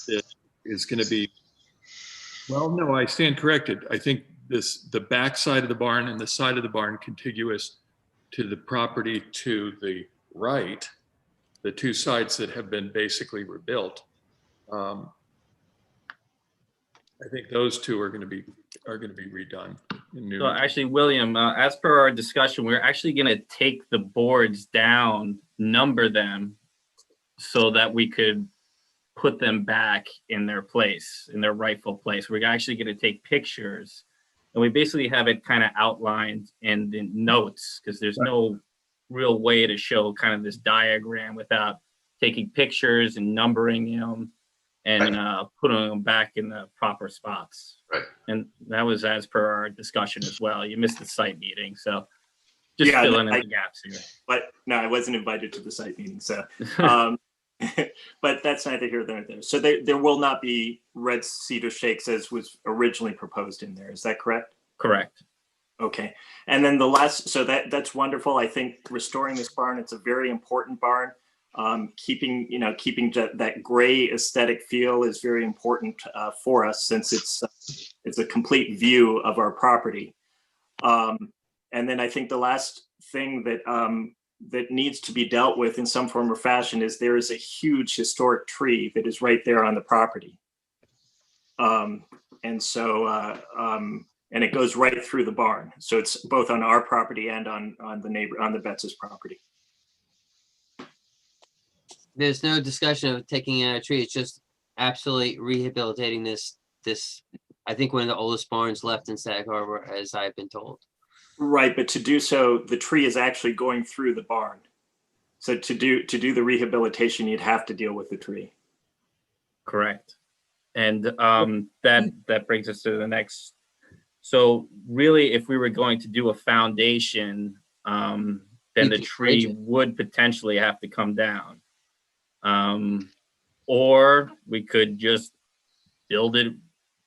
that is going to be, well, no, I stand corrected. I think the back side of the barn and the side of the barn contiguous to the property to the right, the two sides that have been basically rebuilt. I think those two are going to be redone. So actually, William, as per our discussion, we're actually going to take the boards down, number them, so that we could put them back in their place, in their rightful place. We're actually going to take pictures, and we basically have it kind of outlined in the notes, because there's no real way to show kind of this diagram without taking pictures and numbering them and putting them back in the proper spots. Right. And that was as per our discussion as well. You missed the site meeting, so just filling in the gaps here. But no, I wasn't invited to the site meeting, so. But that's neither here nor there. So there will not be red cedar shakes as was originally proposed in there. Is that correct? Correct. Okay. And then the last, so that's wonderful. I think restoring this barn, it's a very important barn. Keeping that gray aesthetic feel is very important for us, since it's a complete view of our property. And then I think the last thing that needs to be dealt with in some form or fashion is there is a huge historic tree that is right there on the property. And so, and it goes right through the barn. So it's both on our property and on the Betts' property. There's no discussion of taking out a tree. It's just absolutely rehabilitating this, I think, one of the oldest barns left in Sag Harbor, as I've been told. Right, but to do so, the tree is actually going through the barn. So to do the rehabilitation, you'd have to deal with the tree. Correct. And that brings us to the next. So really, if we were going to do a foundation, then the tree would potentially have to come down. Or we could just build it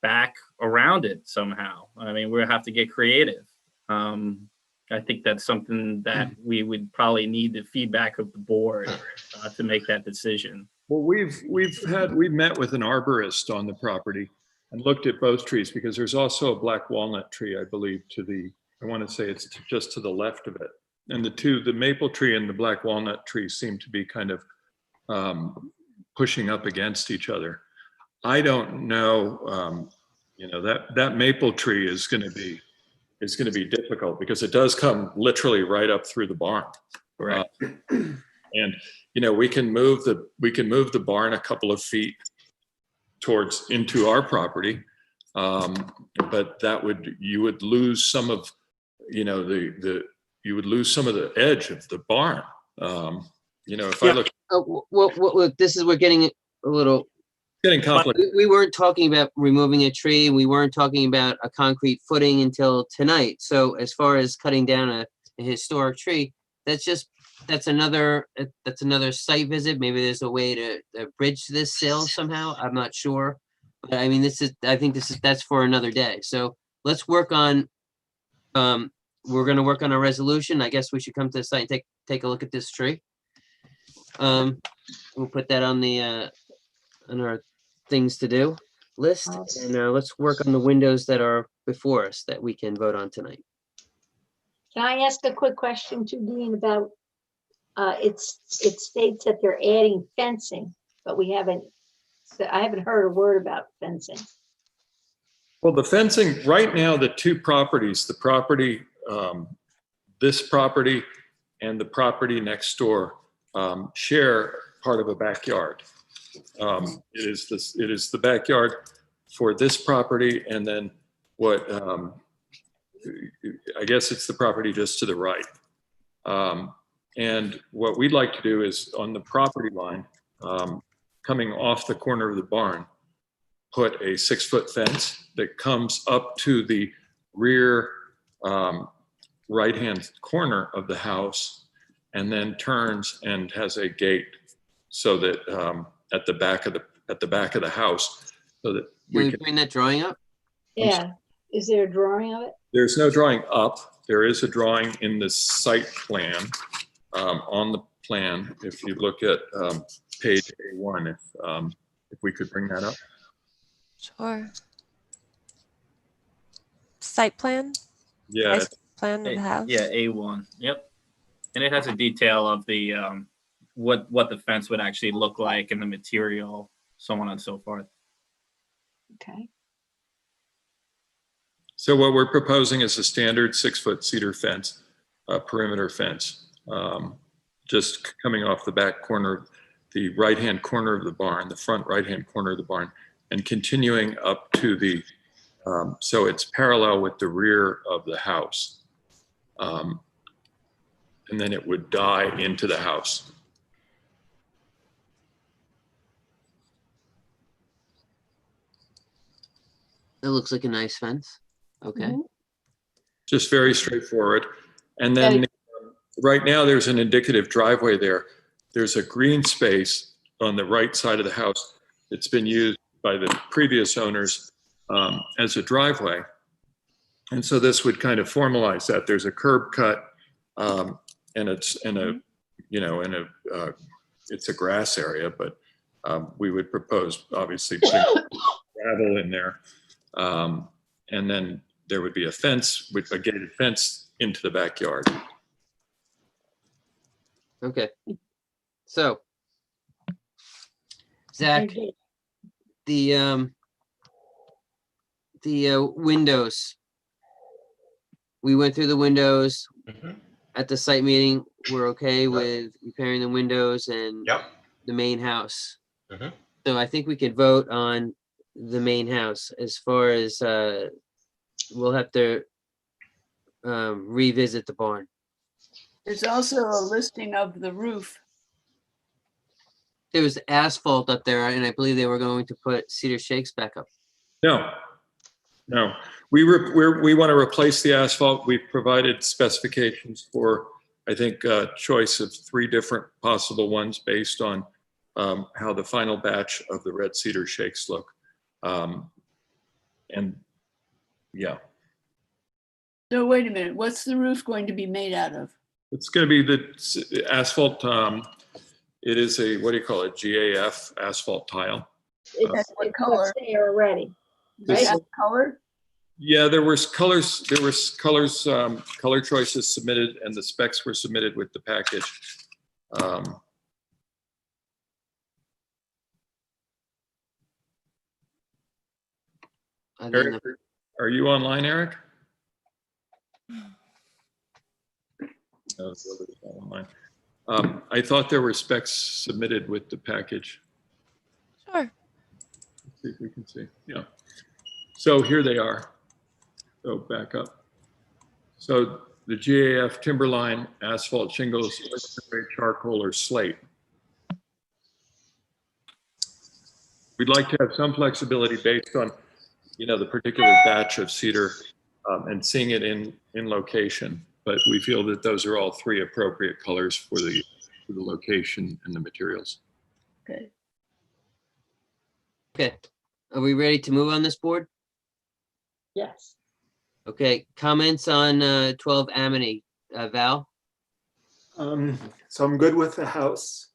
back around it somehow. I mean, we'll have to get creative. I think that's something that we would probably need the feedback of the board to make that decision. Well, we've met with an arborist on the property and looked at both trees, because there's also a black walnut tree, I believe, I want to say it's just to the left of it. And the maple tree and the black walnut tree seem to be kind of pushing up against each other. I don't know, that maple tree is going to be difficult, because it does come literally right up through the barn. Right. And we can move the barn a couple of feet into our property, but you would lose some of the edge of the barn. If I look. Well, this is, we're getting a little. Getting complicated. We weren't talking about removing a tree. We weren't talking about a concrete footing until tonight. So as far as cutting down a historic tree, that's another site visit. Maybe there's a way to bridge this sale somehow. I'm not sure, but I mean, that's for another day. So let's work on. We're going to work on a resolution. I guess we should come to the site and take a look at this tree. We'll put that on our things to do list, and let's work on the windows that are before us that we can vote on tonight. Can I ask a quick question to Dean about, it states that they're adding fencing, but I haven't heard a word about fencing. Well, the fencing right now, the two properties, this property and the property next door, share part of a backyard. It is the backyard for this property, and then what I guess it's the property just to the right. And what we'd like to do is, on the property line, coming off the corner of the barn, put a 6-foot fence that comes up to the rear right-hand corner of the house, and then turns and has a gate, so that at the back of the house, so that we can bring that drawing up. Yeah, is there a drawing of it? There's no drawing up. There is a drawing in the site plan. On the plan, if you look at page A1, if we could bring that up. Sure. Site plan? Yeah, As plan of the house? Yeah, A1. Yep. And it has a detail of the what the fence would actually look like and the material, so on and so forth. Okay. so what we're proposing is a standard 6-foot cedar fence, perimeter fence, just coming off the back corner, the right-hand corner of the barn, the front right-hand corner of the barn, and continuing up to the, so it's parallel with the rear of the house. And then it would die into the house. It looks like a nice fence. Okay. Mhm. Just very straightforward. And then right now there's an indicative driveway there. There's a green space on the right side of the house. It's been used by the previous owners as a driveway. And so this would kind of formalize that. There's a curb cut and it's in a, you know, in a, it's a grass area, but we would propose obviously putting gravel in there. And then there would be a fence, with a gated fence into the backyard. Okay. So, Zach, Okay. the windows. We went through the windows at the site meeting. We're okay with repairing the windows and Yep. the main house. Mhm. So I think we could vote on the main house. As far as we'll have to revisit the barn. There's also a listing of the roof. There was asphalt up there, and I believe they were going to put cedar shakes back up. No, no. We want to replace the asphalt. We've provided specifications for, I think, a choice of 3 different possible ones based on how the final batch of the red cedar shakes look. And yeah, So wait a minute, what's the roof going to be made out of? it's going to be the asphalt. It is a, what do you call it? GAF asphalt tile. It's What it's color? what's there already. This- Right? That color? Yeah, there was colors, color choices submitted, and the specs were submitted with the package. I think Eric, are you online, Eric? No, the other's not online. I thought there were specs submitted with the package. Sure. Let's see if we can see. Yeah. So here they are. So back up. So the GAF timberline, asphalt shingles, charcoal or slate. We'd like to have some flexibility based on, you know, the particular batch of cedar and seeing it in location. But we feel that those are all 3 appropriate colors for the location and the materials. Okay. Okay. Are we ready to move on this board? Yes. Okay, comments on 12 Amity. Val? So I'm good with the house.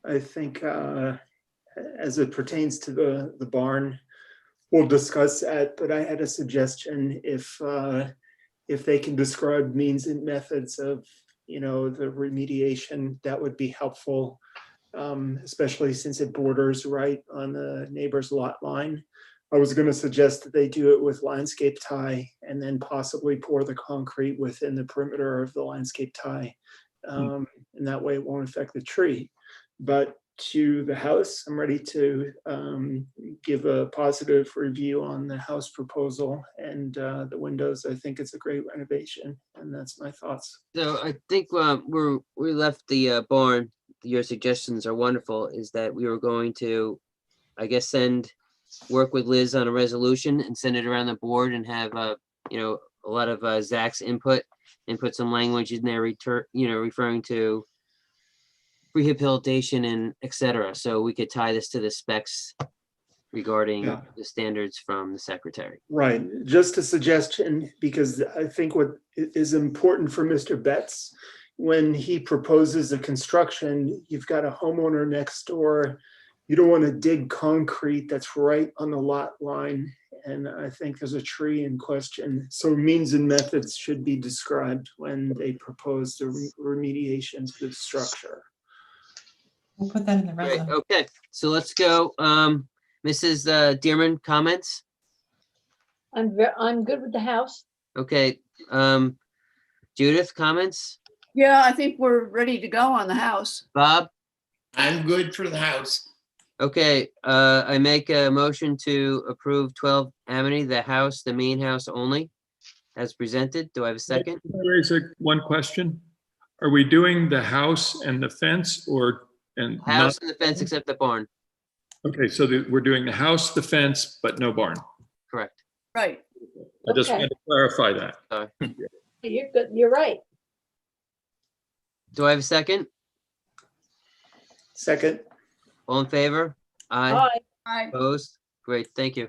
I think as it pertains to the barn, we'll discuss that, but I had a suggestion if they can describe means and methods of, you know, the remediation, that would be helpful, especially since it borders right on the neighbor's lot line. I was going to suggest that they do it with landscape tie and then possibly pour the concrete within the perimeter of the landscape tie. And that way it won't affect the tree. But to the house, I'm ready to give a positive review on the house proposal and the windows. I think it's a great renovation, and that's my thoughts. So I think we left the barn. Your suggestions are wonderful. Is that we were going to, I guess, work with Liz on a resolution and send it around the board and have you know, a lot of Zach's input and put some language in there, referring to rehabilitation and et cetera. So we could tie this to the specs regarding Yeah. the standards from the secretary. Right, just a suggestion, because I think what is important for Mr. Betts, when he proposes a construction, you've got a homeowner next door you don't want to dig concrete that's right on the lot line. And I think there's a tree in question. So means and methods should be described when they propose the remediation to the structure. We'll put that in the Great, resolution. okay, so let's go. Mrs. Dearman, comments? I'm good with the house. Okay, Judith, comments? Yeah, I think we're ready to go on the house. Bob? I'm good for the house. Okay, I make a motion to approve 12 Amity, the house, the main house only, as presented. Do I have a second? Can I raise one question? Are we doing the house and the fence and House not? and the fence except the barn, Okay, so we're doing the house, the fence, but no barn. correct. Right. I just Okay. wanted to clarify that. You're good. You're right. Do I have a second? Second, All in favor? Aye. Aye. Aye. Opposed? Great, thank you.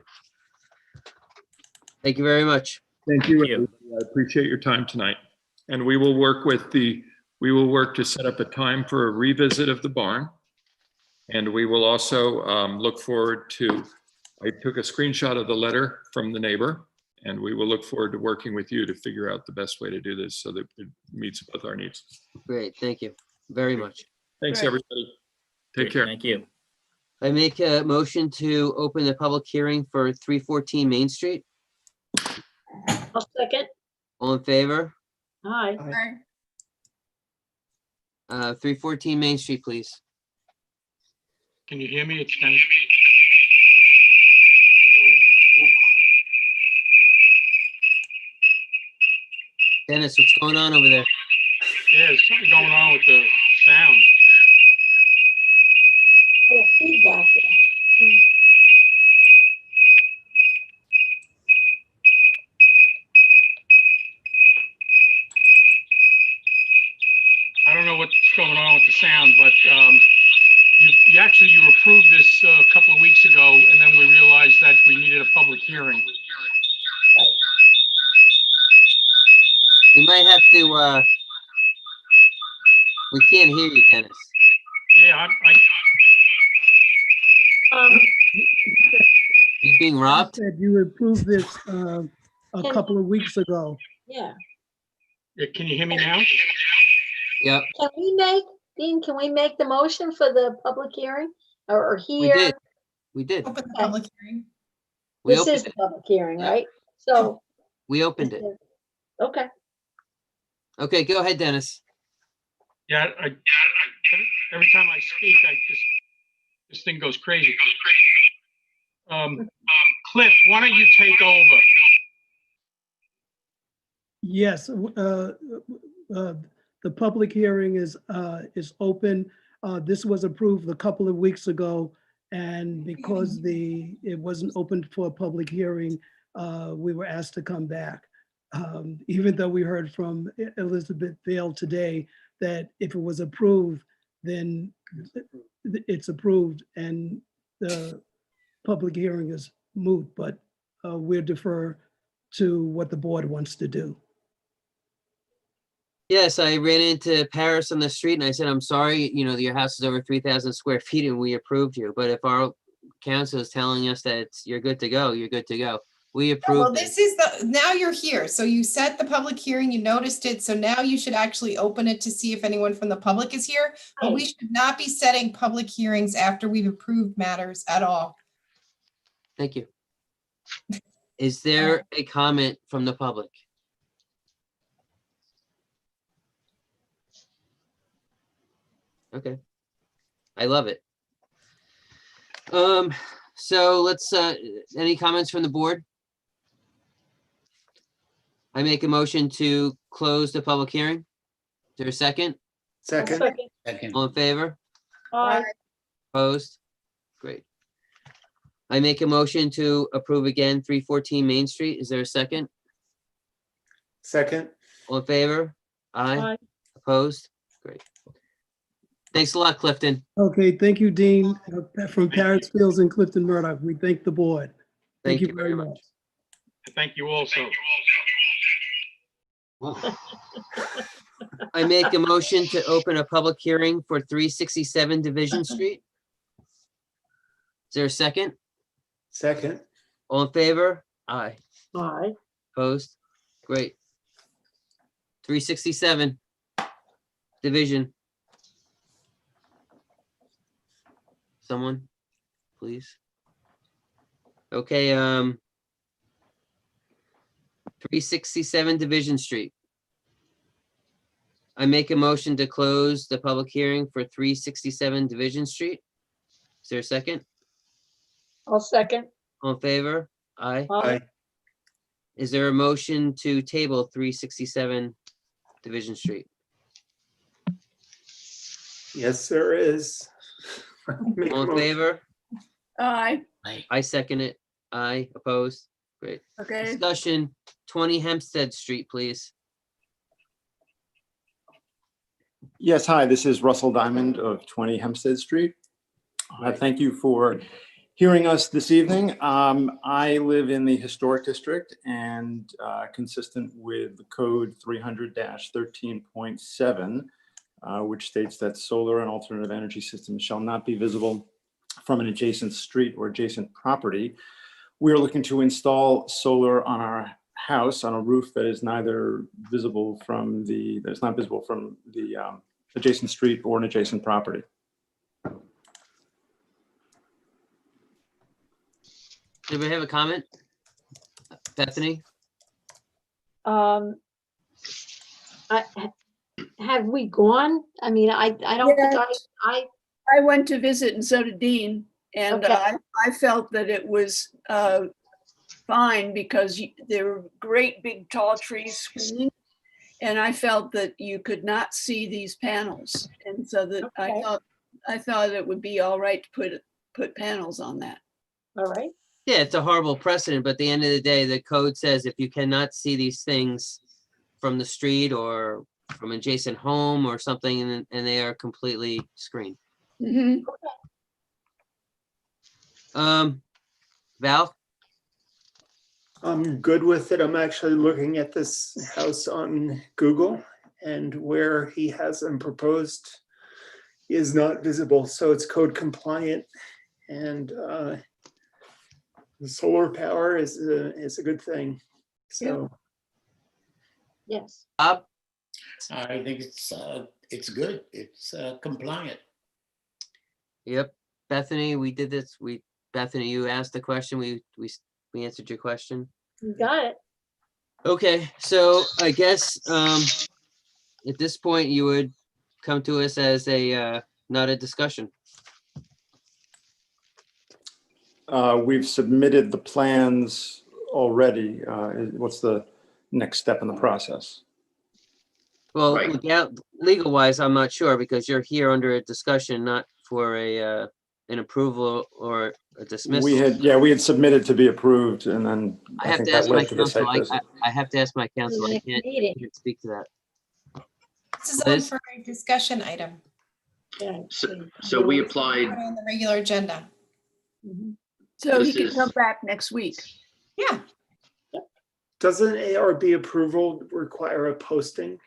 Thank you very much. Thank you. Thank you. Everybody. I appreciate your time tonight. And we will work to set up a time for a revisit of the barn. And we will also look forward to, I took a screenshot of the letter from the neighbor, and we will look forward to working with you to figure out the best way to do this so that it meets both our needs. Great, thank you very much. Thanks, Great. everybody. Take care. Thank you. I make a motion to open the public hearing for 314 Main Street. I'll second. All in favor? Aye. Aye. 314 Main Street, please. Can you hear me? It's kind of. Dennis, what's going on over there? Yeah, there's something going on with the sound. Oh, feedback. I don't know what's going on with the sound, but you approved this a couple of weeks ago, and then we realized that we needed a public hearing. We might have to, we can't hear you, Dennis. Yeah, You being robbed? Said you approved this a Can- couple of weeks ago. Yeah. can you hear me now? Yep, Dean, can we make the motion for the public hearing or we here? did. We did. Open the public hearing. We This opened is the it. public hearing, right? So. We opened it. Okay. Okay, go ahead, Dennis. Yeah, every time I speak, this thing goes crazy. Cliff, why don't you take over? Yes, the public hearing is open. This was approved a couple of weeks ago, and because it wasn't open for a public hearing, we were asked to come back. Even though we heard from Elizabeth Vale today that if it was approved, then it's approved and the public hearing is moot, but we'll defer to what the board wants to do. Yes, I ran into Paris on the street and I said, I'm sorry, your house is over 3,000 square feet and we approved you. But if our council is telling us that you're good to go, you're good to go. We Well, approved it. this is now you're here. So you set the public hearing, you noticed it. So now you should actually open it to see if anyone from the public is here. But we should not be setting public hearings after we've approved matters at all. Thank you. Is there a comment from the public? Okay. I love it. So let's, any comments from the board? I make a motion to close the public hearing. Is there a second? second, All in favor? Aye. Opposed? Great. I make a motion to approve again 314 Main Street. Is there a second? second. All in favor? Aye. Aye. Opposed? Great. Thanks a lot, Clifton. Okay, thank you, Dean, from Paris Fields and Clifton Murdoch. We thank the board. Thank you very much. Thank you also. I make a motion to open a public hearing for 367 Division Street. Is there a second? Second. All in favor? Aye. Aye. Opposed? Great. 367, division. Someone, please. Okay, 367 Division Street. I make a motion to close the public hearing for 367 Division Street. Is there a second? I'll second. All in favor? Aye. Aye. Is there a motion to table 367 Division Street? Yes, there is. Make a All in motion. favor? Aye, I second it. Aye. Opposed? Great. okay. Discussion, 20 Hempstead Street, please. Yes, hi, this is Russell Diamond of 20 Hempstead Street. Thank you for hearing us this evening. I live in the Historic District and consistent with the code 300-13.7, which states that solar and alternative energy systems shall not be visible from an adjacent street or adjacent property. We're looking to install solar on our house on a roof that is neither visible from the, that's not visible from the adjacent street or an adjacent property. Anybody have a comment? Bethany? I, have we gone? I mean, I don't think I, I went to visit and so did Dean, and Okay. I felt that it was fine because there were great big tall trees screening. And I felt that you could not see these panels. And so that Okay. I thought it would be all right to put panels on that. all right. Yeah, it's a horrible precedent, but at the end of the day, the code says if you cannot see these things from the street or from adjacent home or something, and they are completely screened. Mhm. Val? I'm good with it. I'm actually looking at this house on Google, and where he has them proposed is not visible, so it's code compliant. And the solar power is a good thing. So Yes. Bob? I think it's good. It's compliant. Yep. Bethany, we did this. Bethany, you asked the question. We answered your question. You got it. Okay, so I guess at this point you would come to us as a not a discussion. We've submitted the plans already. What's the next step in the process? Well, Right. legal wise, I'm not sure because you're here under a discussion, not for an approval or a dismissal. We had submitted to be approved, and then I I have think to that ask my led to the counsel. site visit. I have to ask my counsel. I Next can't meeting. speak to that. This is on Liz? for a discussion item Yeah. So we applied, on the regular agenda. Mhm. So he This can is- come back next week. Yeah, doesn't ARB approval require a posting?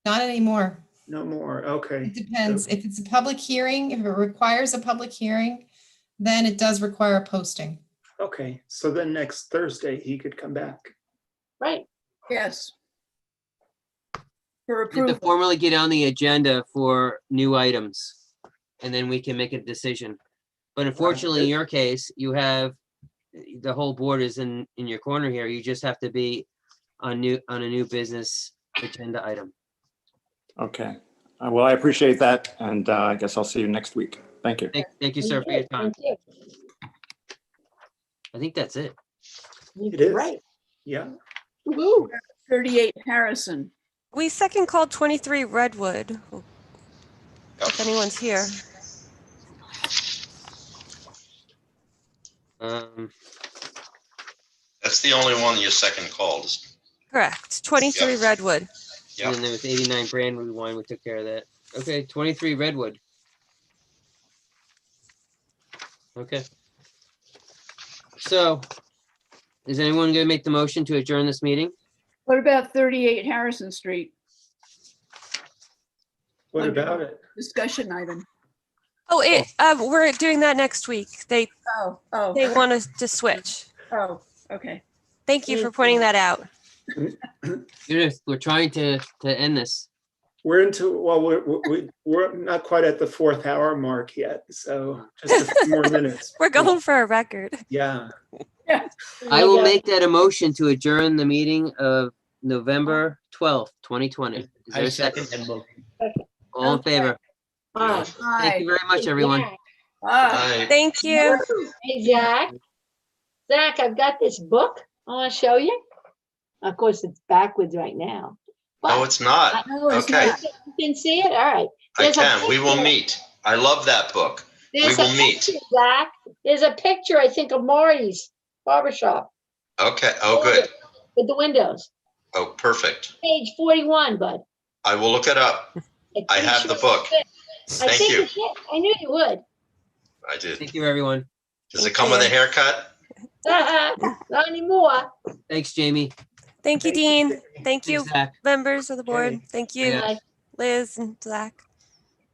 not anymore. No more, okay. It depends. If it's a public hearing, if it requires a public hearing, then it does require a posting. Okay, so then next Thursday, he could come back. Right. Yes. For You have to approval. formally get on the agenda for new items, and then we can make a decision. But unfortunately, in your case, you have, the whole board is in your corner here. You just have to be on a new business agenda item. Okay. Well, I appreciate that, and I guess I'll see you next week. Thank you. Thank you, sir, for your time. Thank you. I think that's it. It is. Right. Yeah, Woo-hoo. 38 Harrison. We second called 23 Redwood. If anyone's here. That's the only one you second called. Correct. 23 Yep. Redwood. And Yeah. then there was 89 Brandwood wine. We took care of that. Okay, 23 Redwood. Okay. So, is anyone gonna make the motion to adjourn this meeting? What about 38 Harrison Street? what Wonderful. about it? Discussion item. Oh, we're doing that next week. They Oh, want us to switch. oh, okay. Thank you for pointing that out. Judith, we're trying to end this. We're into, well, we're not quite at the 4th hour mark yet, so just a few more minutes. We're going for a record. Yeah. I will make that a motion to adjourn the meeting of November 12th, 2020. Is there I a second? second that motion. All in favor? Hi. Thank you very much, everyone. Bye. Aye. Thank you. Hey, Zach. Zach, I've got this book I want to show you. Of course, it's backwards right now. No, it's not. No, it's Okay, not. You can see it? All right. I There's a can. We will picture. meet. I love that book. There's We a will meet. picture, Zach. There's a picture, I think, of Marty's barbershop Okay, oh, good. with the windows. Oh, perfect. Page 41, bud. I will look it up. I'm I pretty have sure the book. it's it. I Thank think you. it's it. I knew you would. I did. Thank you, everyone. Does it come with a haircut? Not anymore. Thanks, Jamie. Thank you, Dean. Thank you, Thanks, Zach. members of the board. Okay. Thank you, Yeah. Bye. Liz and Zach.